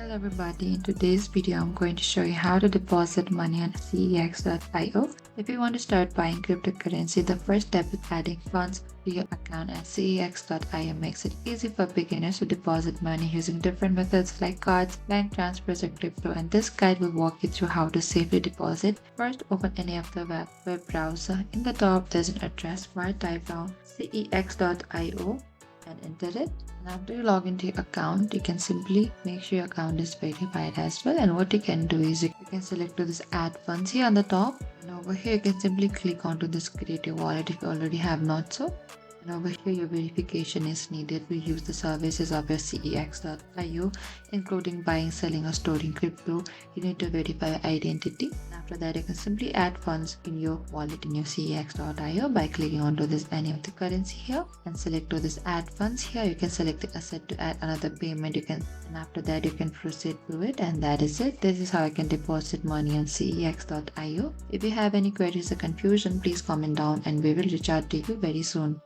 Hello everybody, in today's video I'm going to show you how to deposit money on CEX.io. If you want to start buying cryptocurrency, the first step is adding funds to your account, and CEX.io makes it easy for beginners to deposit money using different methods like cards, bank transfers, or crypto, and this guide will walk you through how to safely deposit. First, open any of the web browser. In the top there's an address bar. Type down CEX.io and enter it. And after you log into your account, you can simply make sure your account is verified as well. And what you can do is you can select to this add funds here on the top, and over here you can simply click onto this create your wallet if you already have not so. And over here your verification is needed. We use the services of your CEX.io, including buying, selling, or storing crypto. You need to verify your identity. After that, you can simply add funds in your wallet in your CEX.io by clicking onto this any of the currency here and select to this add funds here. You can select the asset to add another payment. And after that you can proceed to it, and that is it. This is how I can deposit money on CEX.io. If you have any queries or confusion, please comment down and we will reach out to you very soon.